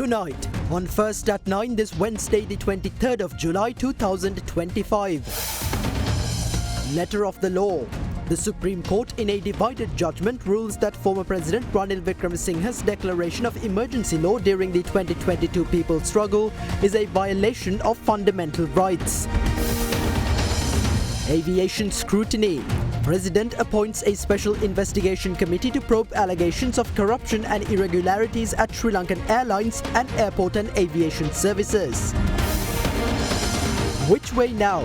Tonight, on First at 9 this Wednesday the 23rd of July 2025. Letter of the law. The Supreme Court in a divided judgment rules that former President Ranil Wickremesinghe's declaration of emergency law during the 2022 people's struggle is a violation of fundamental rights. Aviation scrutiny. President appoints a special investigation committee to probe allegations of corruption and irregularities at Sri Lankan Airlines and airport and aviation services. Which way now?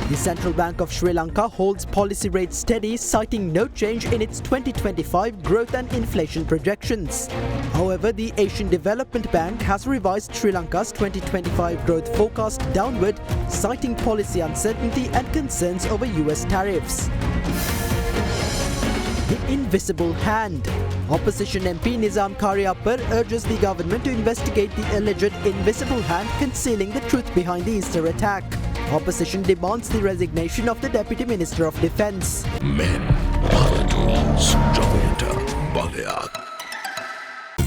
The Central Bank of Sri Lanka holds policy rates steady, citing no change in its 2025 growth and inflation projections. However, the Asian Development Bank has revised Sri Lanka's 2025 growth forecast downward, citing policy uncertainty and concerns over US tariffs. The invisible hand. Opposition MP Nizam Karyapar urges the government to investigate the alleged invisible hand concealing the truth behind the Easter attack. Opposition demands the resignation of the Deputy Minister of Defence.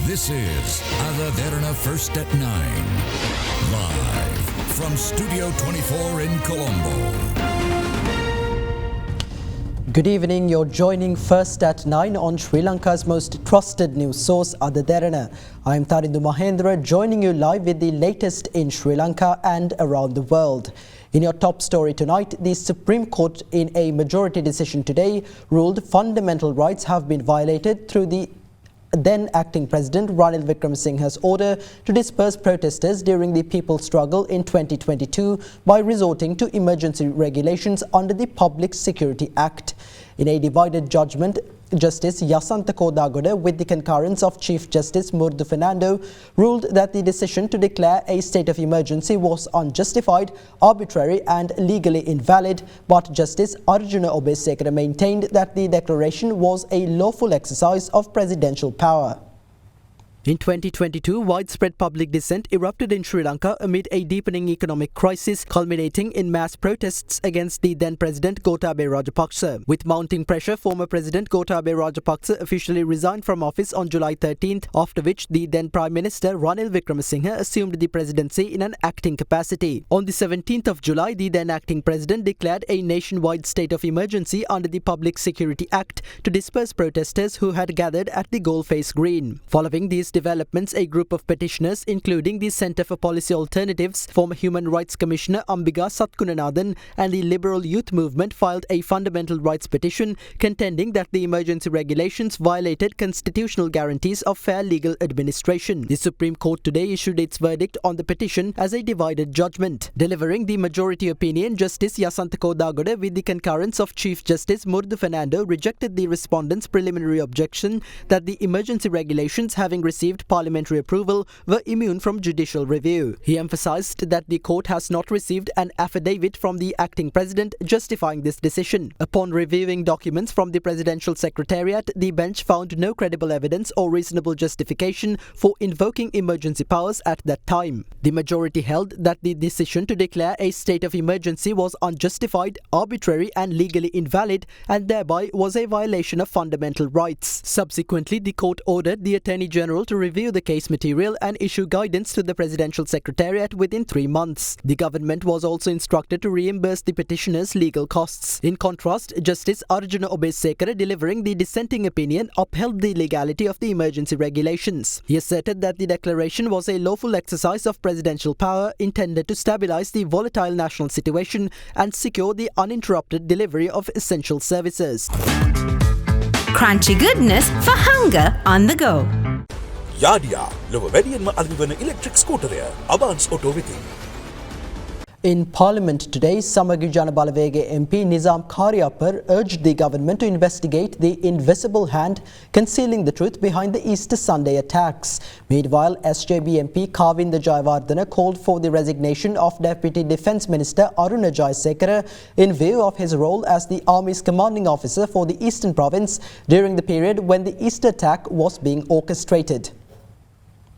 This is Derana First at 9. Live from Studio 24 in Colombo. Good evening, you're joining First at 9 on Sri Lanka's most trusted news source, Derana. I'm Tarindu Mahendra, joining you live with the latest in Sri Lanka and around the world. In your top story tonight, the Supreme Court in a majority decision today ruled fundamental rights have been violated through the then acting President Ranil Wickremesinghe's order to disperse protesters during the people's struggle in 2022 by resorting to emergency regulations under the Public Security Act. In a divided judgment, Justice Yasantha Kodagoda, with the concurrence of Chief Justice Murdu Fernando, ruled that the decision to declare a state of emergency was unjustified, arbitrary and legally invalid, but Justice Arjuna Obesekara maintained that the declaration was a lawful exercise of presidential power. In 2022, widespread public dissent erupted in Sri Lanka amid a deepening economic crisis, culminating in mass protests against the then-President Gotabaya Rajapaksa. With mounting pressure, former President Gotabaya Rajapaksa officially resigned from office on July 13th, after which the then-Prime Minister Ranil Wickremesinghe assumed the presidency in an acting capacity. On the 17th of July, the then-acting President declared a nationwide state of emergency under the Public Security Act to disperse protesters who had gathered at the Goalface Green. Following these developments, a group of petitioners, including the Centre for Policy Alternatives, former Human Rights Commissioner Ambiga Satkunanathan and the Liberal Youth Movement, filed a fundamental rights petition contending that the emergency regulations violated constitutional guarantees of fair legal administration. The Supreme Court today issued its verdict on the petition as a divided judgment. Delivering the majority opinion, Justice Yasantha Kodagoda, with the concurrence of Chief Justice Murdu Fernando, rejected the respondents' preliminary objection that the emergency regulations, having received parliamentary approval, were immune from judicial review. He emphasized that the court has not received an affidavit from the acting president justifying this decision. Upon reviewing documents from the presidential secretariat, the bench found no credible evidence or reasonable justification for invoking emergency powers at that time. The majority held that the decision to declare a state of emergency was unjustified, arbitrary and legally invalid, and thereby was a violation of fundamental rights. Subsequently, the court ordered the Attorney General to review the case material and issue guidance to the Presidential Secretariat within 3 months. The government was also instructed to reimburse the petitioners' legal costs. In contrast, Justice Arjuna Obesekara, delivering the dissenting opinion, upheld the legality of the emergency regulations. He asserted that the declaration was a lawful exercise of presidential power intended to stabilize the volatile national situation and secure the uninterrupted delivery of essential services. Crunchy goodness for hunger on the go. Yadia, ලොව වැඩියෙන්ම අලෙවි වන electric ස්කූටරය Abans auto වෙතින්. In Parliament today, Samagi Jana Balawege MP Nizam Karyapar urged the government to investigate the invisible hand concealing the truth behind the Easter Sunday attacks. Meanwhile, SJB MP Kavinda Jayawardena called for the resignation of Deputy Defence Minister Aruna Jayasekara in view of his role as the Army's commanding officer for the Eastern Province during the period when the Easter attack was being orchestrated.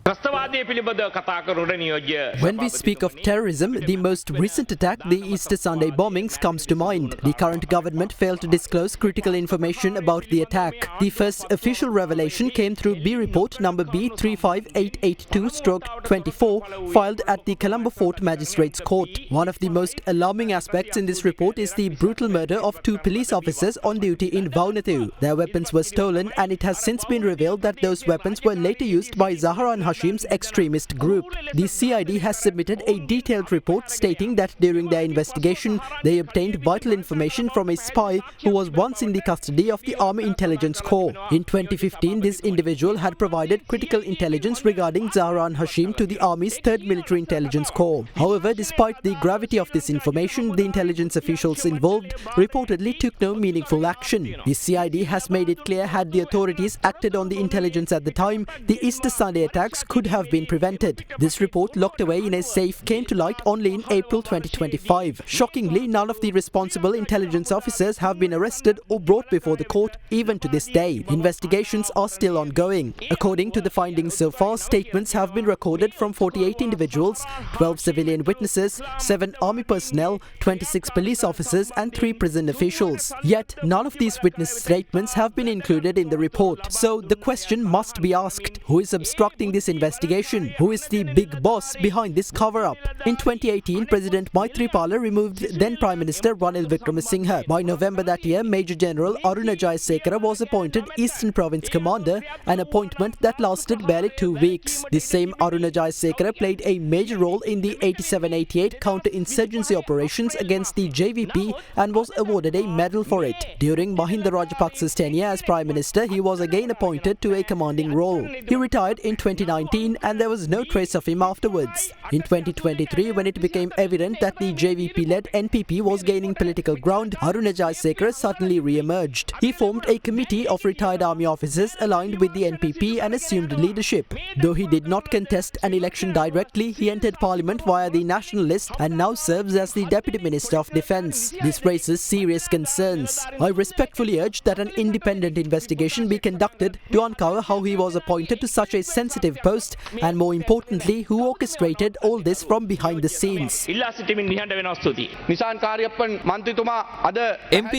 ත්‍රස්තවාදය පිළිබඳ කතා කරන නියෝජ්‍ය When we speak of terrorism, the most recent attack, the Easter Sunday bombings, comes to mind. The current government failed to disclose critical information about the attack. The first official revelation came through B report number B35882/24 filed at the Colombo Fort Magistrates Court. One of the most alarming aspects in this report is the brutal murder of 2 police officers on duty in Vaunathu. Their weapons were stolen, and it has since been revealed that those weapons were later used by Zaharan Hashim's extremist group. The CID has submitted a detailed report stating that during their investigation, they obtained vital information from a spy who was once in the custody of the Army Intelligence Corps. In 2015, this individual had provided critical intelligence regarding Zaharan Hashim to the Army's 3rd Military Intelligence Corps. However, despite the gravity of this information, the intelligence officials involved reportedly took no meaningful action. The CID has made it clear had the authorities acted on the intelligence at the time, the Easter Sunday attacks could have been prevented. This report, locked away in a safe, came to light only in April 2025. Shockingly, none of the responsible intelligence officers have been arrested or brought before the court even to this day. Investigations are still ongoing. According to the findings so far, statements have been recorded from 48 individuals, 12 civilian witnesses, 7 army personnel, 26 police officers and 3 prison officials. Yet, none of these witness statements have been included in the report. So, the question must be asked, who is obstructing this investigation? Who is the big boss behind this cover-up? In 2018, President Maithripala removed then Prime Minister Ranil Wickremesinghe. By November that year, Major General Aruna Jayasekara was appointed Eastern Province Commander, an appointment that lasted barely 2 weeks. This same Aruna Jayasekara played a major role in the 87-88 counter-insurgency operations against the JVP and was awarded a medal for it. During Mahinda Rajapaksa's tenure as Prime Minister, he was again appointed to a commanding role. He retired in 2019 and there was no trace of him afterwards. In 2023, when it became evident that the JVP-led NPP was gaining political ground, Aruna Jayasekara suddenly re-emerged. He formed a committee of retired army officers aligned with the NPP and assumed leadership. Though he did not contest an election directly, he entered parliament via the national list and now serves as the Deputy Minister of Defence. This raises serious concerns. I respectfully urge that an independent investigation be conducted to uncover how he was appointed to such a sensitive post and, more importantly, who orchestrated all this from behind the scenes. MP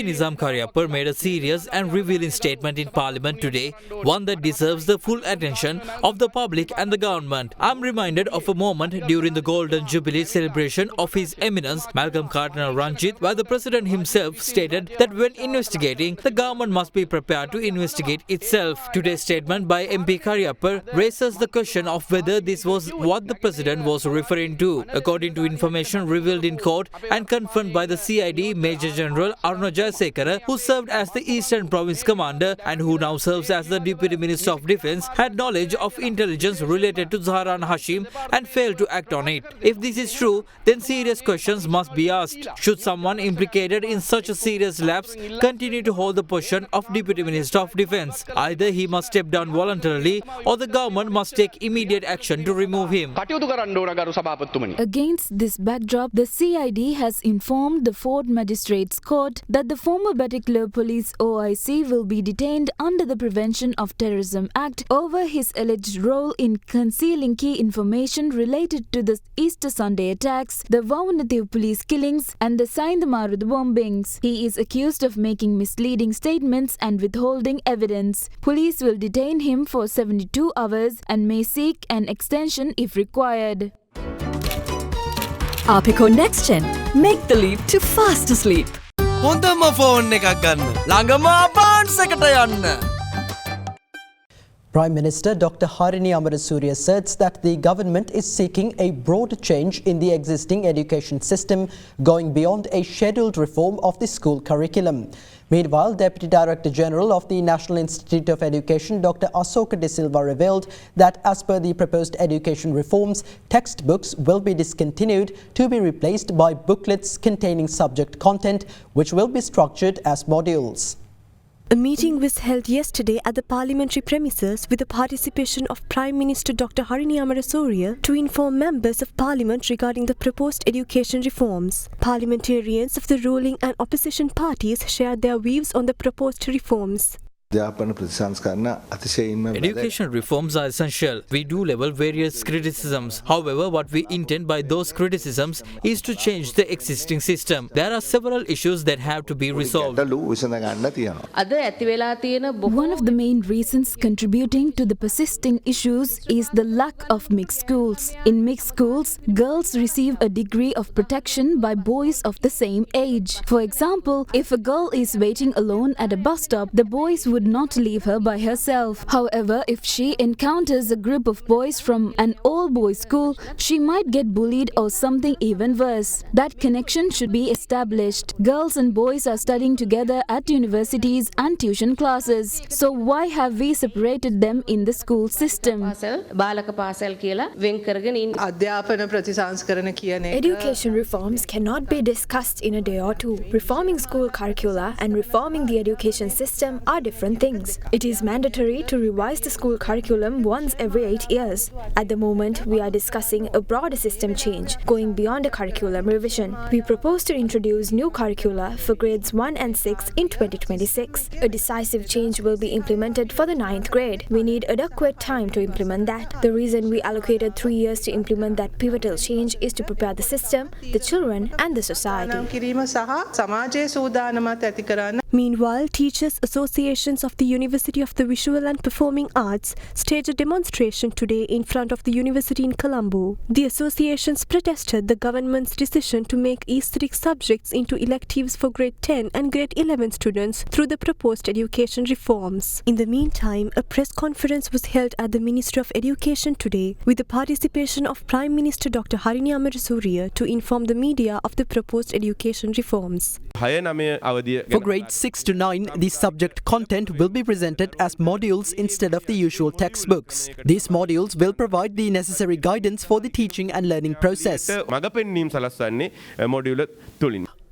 Nizam Karyappar made a serious and revealing statement in Parliament today, one that deserves the full attention of the public and the government. I'm reminded of a moment during the Golden Jubilee celebration of His Eminence Malcolm Cardinal Ranjit, where the President himself stated that when investigating, the government must be prepared to investigate itself. Today's statement by MP Karyappar raises the question of whether this was what the President was referring to. According to information revealed in court and confirmed by the CID, Major General Aruna Jayasekara, who served as the Eastern Province Commander and who now serves as the Deputy Minister of Defence, had knowledge of intelligence related to Zaharan Hashim and failed to act on it. If this is true, then serious questions must be asked. Should someone implicated in such a serious lapse continue to hold the position of Deputy Minister of Defence? Either he must step down voluntarily or the government must take immediate action to remove him. Against this backdrop, the CID has informed the Fort Magistrates Court that the former Batticaloa Police OIC will be detained under the Prevention of Terrorism Act over his alleged role in concealing key information related to the Easter Sunday attacks, the Vaunathu police killings and the Saindamarudu bombings. He is accused of making misleading statements and withholding evidence. Police will detain him for 72 hours and may seek an extension if required. Apico Next Gen. Make the leap to faster sleep. හොඳම phone එකක් ගන්න. ළඟම බාන්ස් එකට යන්න. Prime Minister Dr. Harini Amarasuriya asserts that the government is seeking a broad change in the existing education system, going beyond a scheduled reform of the school curriculum. Meanwhile, Deputy Director General of the National Institute of Education, Dr. Asoka De Silva, revealed that as per the proposed education reforms, textbooks will be discontinued to be replaced by booklets containing subject content, which will be structured as modules. A meeting was held yesterday at the parliamentary premises with the participation of Prime Minister Dr. Harini Amarasuriya to inform members of parliament regarding the proposed education reforms. Parliamentarians of the ruling and opposition parties shared their views on the proposed reforms. Education reforms are essential. We do level various criticisms. However, what we intend by those criticisms is to change the existing system. There are several issues that have to be resolved. One of the main reasons contributing to the persisting issues is the lack of mixed schools. In mixed schools, girls receive a degree of protection by boys of the same age. For example, if a girl is waiting alone at a bus stop, the boys would not leave her by herself. However, if she encounters a group of boys from an all-boys school, she might get bullied or something even worse. That connection should be established. Girls and boys are studying together at universities and tuition classes. So why have we separated them in the school system? Education reforms cannot be discussed in a day or two. Reforming school curricula and reforming the education system are different things. It is mandatory to revise the school curriculum once every 8 years. At the moment, we are discussing a broader system change, going beyond a curriculum revision. We propose to introduce new curricula for grades 1 and 6 in 2026. A decisive change will be implemented for the 9th grade. We need adequate time to implement that. The reason we allocated 3 years to implement that pivotal change is to prepare the system, the children, and the society. Meanwhile, teachers' associations of the University of the Visual and Performing Arts staged a demonstration today in front of the university in Colombo. The associations protested the government's decision to make aesthetic subjects into electives for grade 10 and grade 11 students through the proposed education reforms. In the meantime, a press conference was held at the Ministry of Education today with the participation of Prime Minister Dr. Harini Amarasuriya to inform the media of the proposed education reforms. For grades 6 to 9, the subject content will be presented as modules instead of the usual textbooks. These modules will provide the necessary guidance for the teaching and learning process.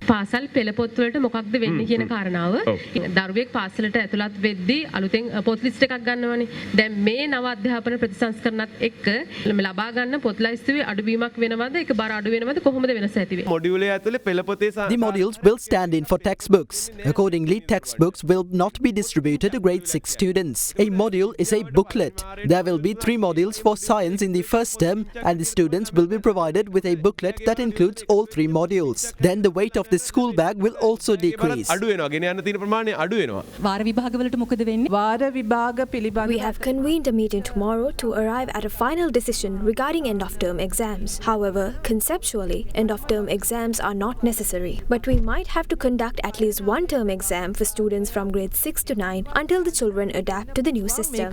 පාසල් පෙළ පොත්වලට මොකක්ද වෙන්නේ කියන කාරණාව දරුවෙක් පාසලට ඇතුළත් වෙද්දී අලුතෙන් පොත් ලිස්ට් එකක් ගන්නවනේ. දැන් මේ නව අධ්‍යාපන ප්‍රතිසංස්කරණත් එක්ක ලබා ගන්න පොත් ලයිස්තුවේ අඩුවීමක් වෙනවද? ඒක බර අඩු වෙනවද? කොහොමද වෙනස ඇති වෙන්නේ? මොඩියුලේ ඇතුලේ පෙළ පොතේ The modules will stand in for textbooks. Accordingly, textbooks will not be distributed to grade 6 students. A module is a booklet. There will be 3 modules for science in the first term, and the students will be provided with a booklet that includes all 3 modules. Then the weight of the school bag will also decrease. We have convened a meeting tomorrow to arrive at a final decision regarding end-of-term exams. However, conceptually, end-of-term exams are not necessary. But we might have to conduct at least one term exam for students from grades 6 to 9 until the children adapt to the new system.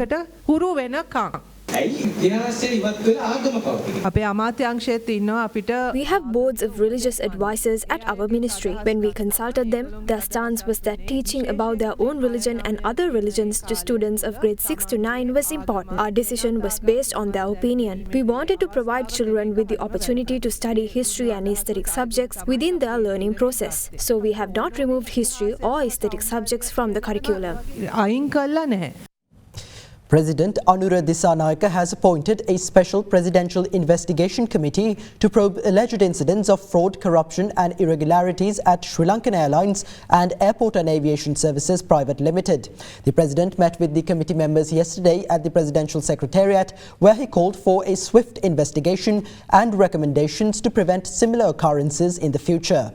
We have boards of religious advisors at our ministry. When we consulted them, their stance was that teaching about their own religion and other religions to students of grades 6 to 9 was important. Our decision was based on their opinion. We wanted to provide children with the opportunity to study history and aesthetic subjects within their learning process. So we have not removed history or aesthetic subjects from the curriculum. President Anura Disanayake has appointed a special presidential investigation committee to probe alleged incidents of fraud, corruption and irregularities at Sri Lankan Airlines and Airport and Aviation Services Private Limited. The President met with the committee members yesterday at the Presidential Secretariat, where he called for a swift investigation and recommendations to prevent similar occurrences in the future.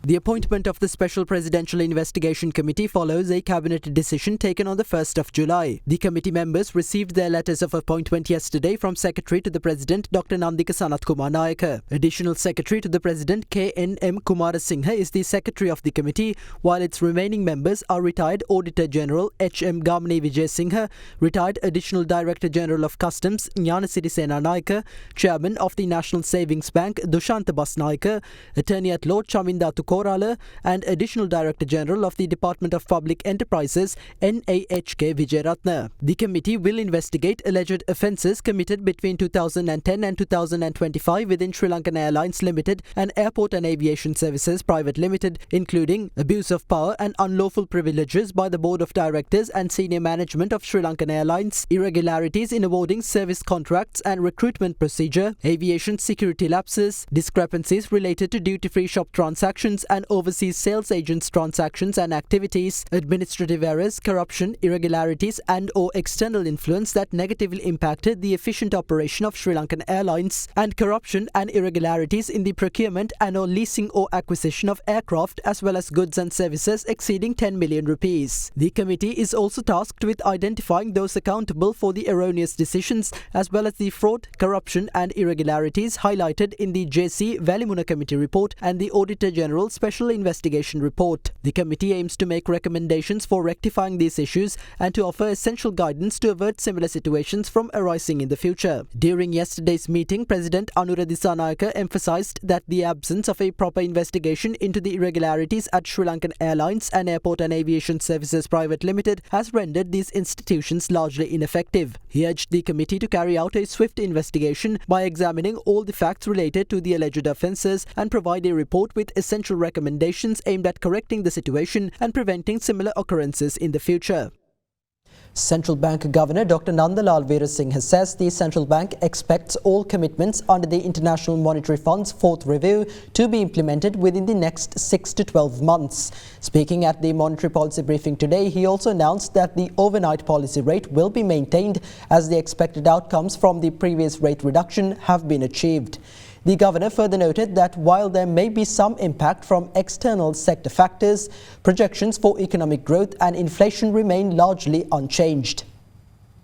The appointment of the Special Presidential Investigation Committee follows a cabinet decision taken on the 1st of July. The committee members received their letters of appointment yesterday from Secretary to the President Dr. Nandika Sanath Kumar Nayaka. Additional Secretary to the President K.N.M. Kumarasinghe is the Secretary of the committee, while its remaining members are retired Auditor General H.M. Gamani Vijayasinghe, retired Additional Director General of Customs Jnanasiddhi Senanayaka, Chairman of the National Savings Bank Dushantha Basnayaka, Attorney at Law Chaminda Korala and Additional Director General of the Department of Public Enterprises NAHK Vijayaratna. The committee will investigate alleged offences committed between 2010 and 2025 within Sri Lankan Airlines Limited and Airport and Aviation Services Private Limited, including abuse of power and unlawful privileges by the Board of Directors and Senior Management of Sri Lankan Airlines, irregularities in awarding service contracts and recruitment procedure, aviation security lapses, discrepancies related to duty-free shop transactions, transactions and overseas sales agents transactions and activities, administrative errors, corruption, irregularities and/or external influence that negatively impacted the efficient operation of Sri Lankan Airlines, and corruption and irregularities in the procurement and/or leasing or acquisition of aircraft as well as goods and services exceeding 10 million rupees. The committee is also tasked with identifying those accountable for the erroneous decisions as well as the fraud, corruption and irregularities highlighted in the JC Valimuna Committee report and the Auditor General Special Investigation report. The committee aims to make recommendations for rectifying these issues and to offer essential guidance to avert similar situations from arising in the future. During yesterday's meeting, President Anura Disanayake emphasised that the absence of a proper investigation into the irregularities at Sri Lankan Airlines and Airport and Aviation Services Private Limited has rendered these institutions largely ineffective. He urged the committee to carry out a swift investigation by examining all the facts related to the alleged offences and provide a report with essential recommendations aimed at correcting the situation and preventing similar occurrences in the future. Central Bank Governor Dr. Nandalal Veerasinghe says the Central Bank expects all commitments under the International Monetary Fund's fourth review to be implemented within the next 6 to 12 months. Speaking at the monetary policy briefing today, he also announced that the overnight policy rate will be maintained as the expected outcomes from the previous rate reduction have been achieved. The governor further noted that while there may be some impact from external sector factors, projections for economic growth and inflation remain largely unchanged.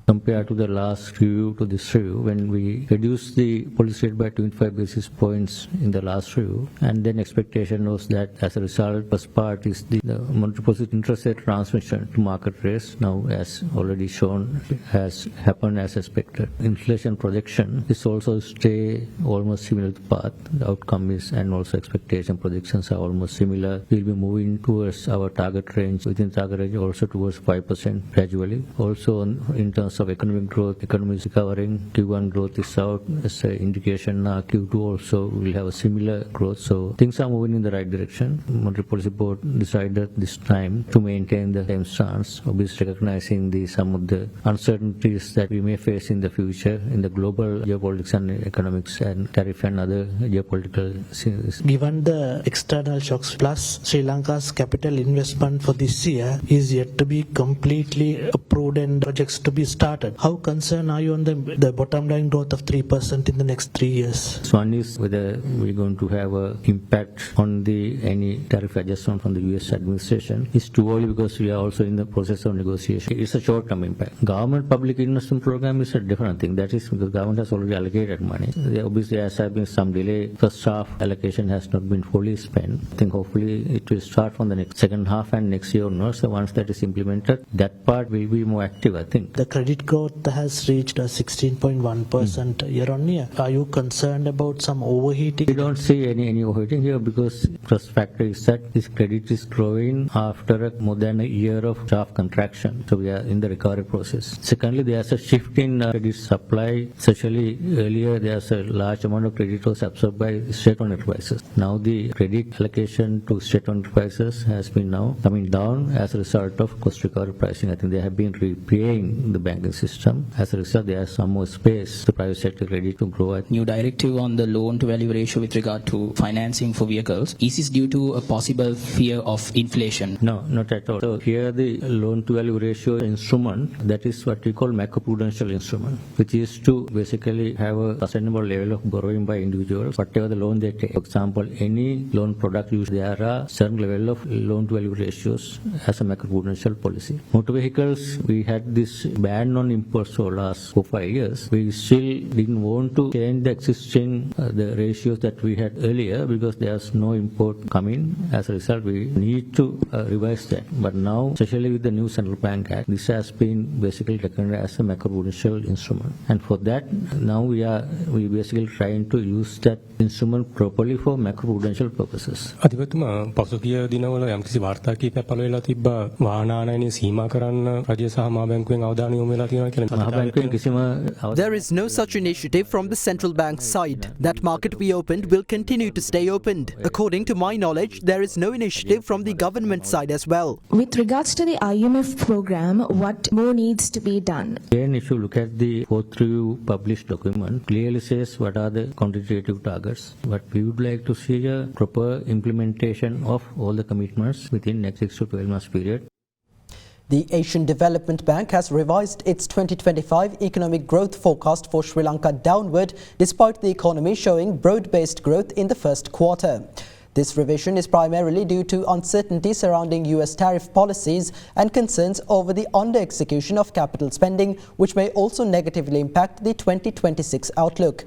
Compared to the last review to this review, when we reduced the policy rate by 25 basis points in the last review, and then expectation was that as a result, first part is the monetary policy interest rate transmission to market rates, now as already shown, has happened as expected. Inflation projection is also stay almost similar to path. The outcome is, and also expectation projections are almost similar. We'll be moving towards our target range, within target range also towards 5% gradually. Also in terms of economic growth, economy is recovering. Q1 growth is out as an indication. Q2 also will have a similar growth. So things are moving in the right direction. Monetary Policy Board decided this time to maintain the same stance, obviously recognizing some of the uncertainties that we may face in the future in the global geopolitics and economics and tariff and other geopolitical scenes. Given the external shocks plus Sri Lanka's capital investment for this year is yet to be completely approved and projects to be started. How concerned are you on the bottom line growth of 3% in the next 3 years? One is whether we're going to have an impact on any tariff adjustment from the US administration. It's too early because we are also in the process of negotiation. It's a short-term impact. Government public investment program is a different thing. That is because government has already allocated money. There obviously has been some delay. First half allocation has not been fully spent. I think hopefully it will start from the second half and next year onwards. So once that is implemented, that part will be more active, I think. The credit growth has reached 16.1% year on year. Are you concerned about some overheating? We don't see any overheating here because first factor is that this credit is growing after more than a year of sharp contraction. So we are in the recovery process. Secondly, there's a shift in credit supply. Especially earlier, there's a large amount of credit was absorbed by state-owned enterprises. Now the credit allocation to state-owned enterprises has been now coming down as a result of cost recovery pricing. I think they have been repaying the banking system. As a result, there is some more space to private sector credit to grow. New directive on the loan to value ratio with regard to financing for vehicles. Is this due to a possible fear of inflation? No, not at all. So here the loan to value ratio instrument, that is what we call macroprudential instrument, which is to basically have a sustainable level of borrowing by individuals, whatever the loan they take. For example, any loan product used, there are certain level of loan to value ratios as a macroprudential policy. Motor vehicles, we had this ban on imports for last 4-5 years. We still didn't want to change the existing the ratios that we had earlier because there's no import coming. As a result, we need to revise that. But now, especially with the new Central Bank Act, this has been basically recognized as a macroprudential instrument. And for that, now we basically trying to use that instrument properly for macroprudential purposes. අධිපතිතුමා පසුගිය දිනවල යම්කිසි වාර්තා කිහිපයක් පළ වෙලා තිබ්බා වාහන ආනයනය සීමා කරන්න රජය සහ මහා බැංකුවෙන් අවධානය යොමු There is no such initiative from the central bank's side. That market we opened will continue to stay opened. According to my knowledge, there is no initiative from the government side as well. With regards to the IMF program, what more needs to be done? Again, if you look at the fourth review published document, clearly says what are the quantitative targets. But we would like to see a proper implementation of all the commitments within next 6 to 12 months period. The Asian Development Bank has revised its 2025 economic growth forecast for Sri Lanka downward, despite the economy showing broad-based growth in the first quarter. This revision is primarily due to uncertainty surrounding US tariff policies and concerns over the under-execution of capital spending, which may also negatively impact the 2026 outlook.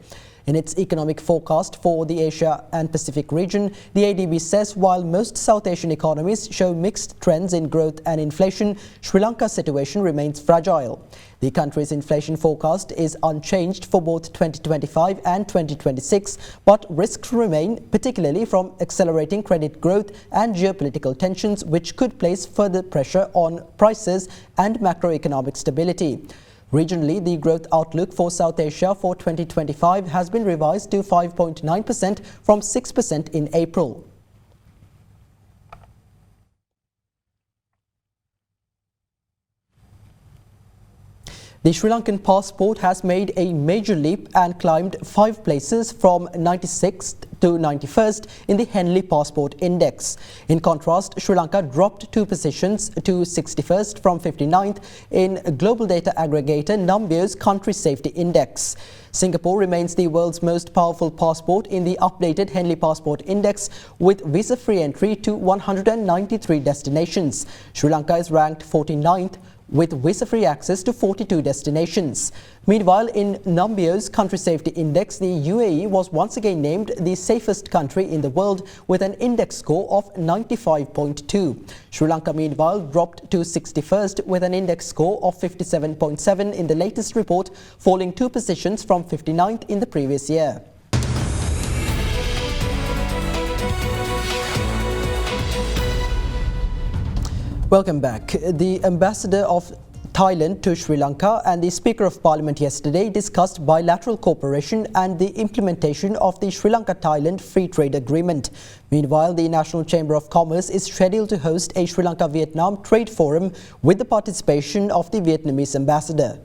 In its economic forecast for the Asia and Pacific region, the ADB says while most South Asian economies show mixed trends in growth and inflation, Sri Lanka's situation remains fragile. The country's inflation forecast is unchanged for both 2025 and 2026, but risks remain, particularly from accelerating credit growth and geopolitical tensions, which could place further pressure on prices and macroeconomic stability. Regionally, the growth outlook for South Asia for 2025 has been revised to 5.9% from 6% in April. The Sri Lankan passport has made a major leap and climbed 5 places from 96th to 91st in the Henley Passport Index. In contrast, Sri Lanka dropped 2 positions to 61st from 59th in global data aggregator Numbio's Country Safety Index. Singapore remains the world's most powerful passport in the updated Henley Passport Index with visa-free entry to 193 destinations. Sri Lanka is ranked 49th with visa-free access to 42 destinations. Meanwhile, in Numbio's Country Safety Index, the UAE was once again named the safest country in the world with an index score of 95.2. Sri Lanka, meanwhile, dropped to 61st with an index score of 57.7 in the latest report, falling 2 positions from 59th in the previous year. Welcome back. The ambassador of Thailand to Sri Lanka and the Speaker of Parliament yesterday discussed bilateral cooperation and the implementation of the Sri Lanka-Thailand Free Trade Agreement. Meanwhile, the National Chamber of Commerce is scheduled to host a Sri Lanka-Vietnam trade forum with the participation of the Vietnamese ambassador.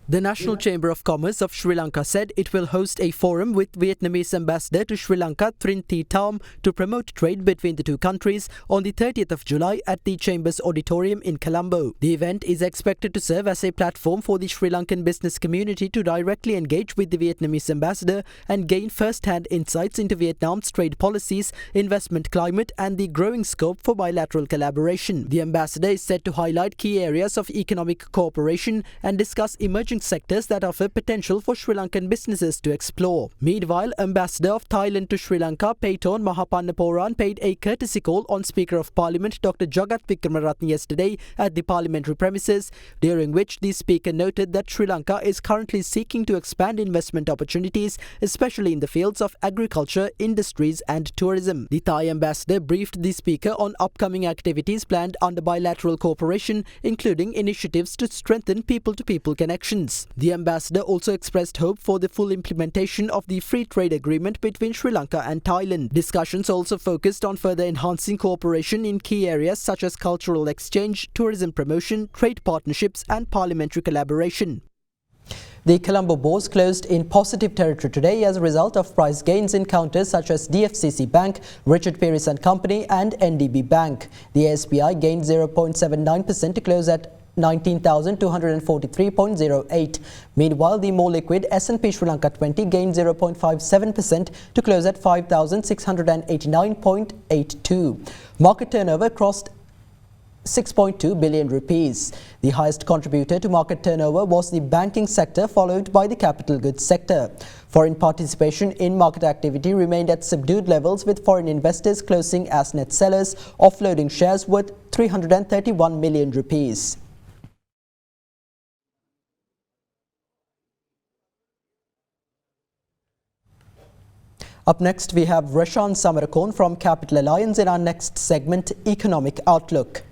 The National Chamber of Commerce of Sri Lanka said it will host a forum with Vietnamese ambassador to Sri Lanka Trin Thi Tam to promote trade between the two countries on the 30th of July at the Chamber's auditorium in Colombo. The event is expected to serve as a platform for the Sri Lankan business community to directly engage with the Vietnamese ambassador and gain first-hand insights into Vietnam's trade policies, investment climate and the growing scope for bilateral collaboration. The ambassador is set to highlight key areas of economic cooperation and discuss emerging sectors that offer potential for Sri Lankan businesses to explore. Meanwhile, Ambassador of Thailand to Sri Lanka, Peiton Mahapannaporan, paid a courtesy call on Speaker of Parliament Dr. Jagat Wickramaratne yesterday at the parliamentary premises, during which the Speaker noted that Sri Lanka is currently seeking to expand investment opportunities, especially in the fields of agriculture, industries and tourism. The Thai ambassador briefed the Speaker on upcoming activities planned under bilateral cooperation, including initiatives to strengthen people-to-people connections. The ambassador also expressed hope for the full implementation of the free trade agreement between Sri Lanka and Thailand. Discussions also focused on further enhancing cooperation in key areas such as cultural exchange, tourism promotion, trade partnerships and parliamentary collaboration. The Colombo Bourse closed in positive territory today as a result of price gains in counters such as DFCC Bank, Richard Pearce & Company and NDB Bank. The ASPI gained 0.79% to close at 19,243.08. Meanwhile, the more liquid S&P Sri Lanka 20 gained 0.57% to close at 5,689.82. Market turnover crossed 6.2 billion rupees. The highest contributor to market turnover was the banking sector, followed by the capital goods sector. Foreign participation in market activity remained at subdued levels, with foreign investors closing as net sellers, offloading shares worth 331 million rupees. Up next, we have Rashan Samarakon from Capital Alliance in our next segment, Economic Outlook.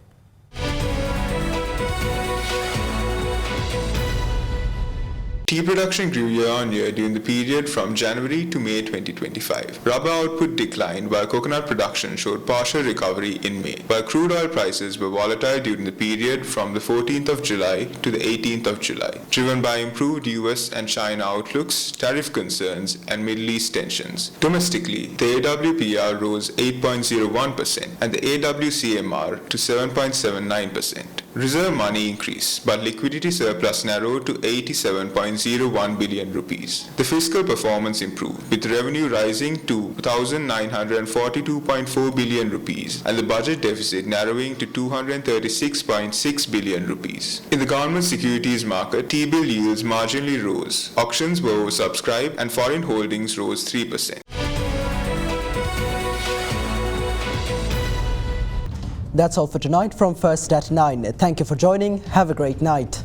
Tea production grew year-on-year during the period from January to May 2025. Rubber output declined while coconut production showed partial recovery in May, while crude oil prices were volatile during the period from the 14th of July to the 18th of July, driven by improved US and China outlooks, tariff concerns, and Middle East tensions. Domestically, the AWPR rose 8.01% and the AWCMR to 7.79%. Reserve money increased, but liquidity surplus narrowed to 87.01 billion rupees. The fiscal performance improved, with revenue rising to 1,942.4 billion rupees and the budget deficit narrowing to 236.6 billion rupees. In the government securities market, T-bill yields marginally rose. Auctions were oversubscribed and foreign holdings rose 3%. That's all for tonight from First at 9. Thank you for joining. Have a great night.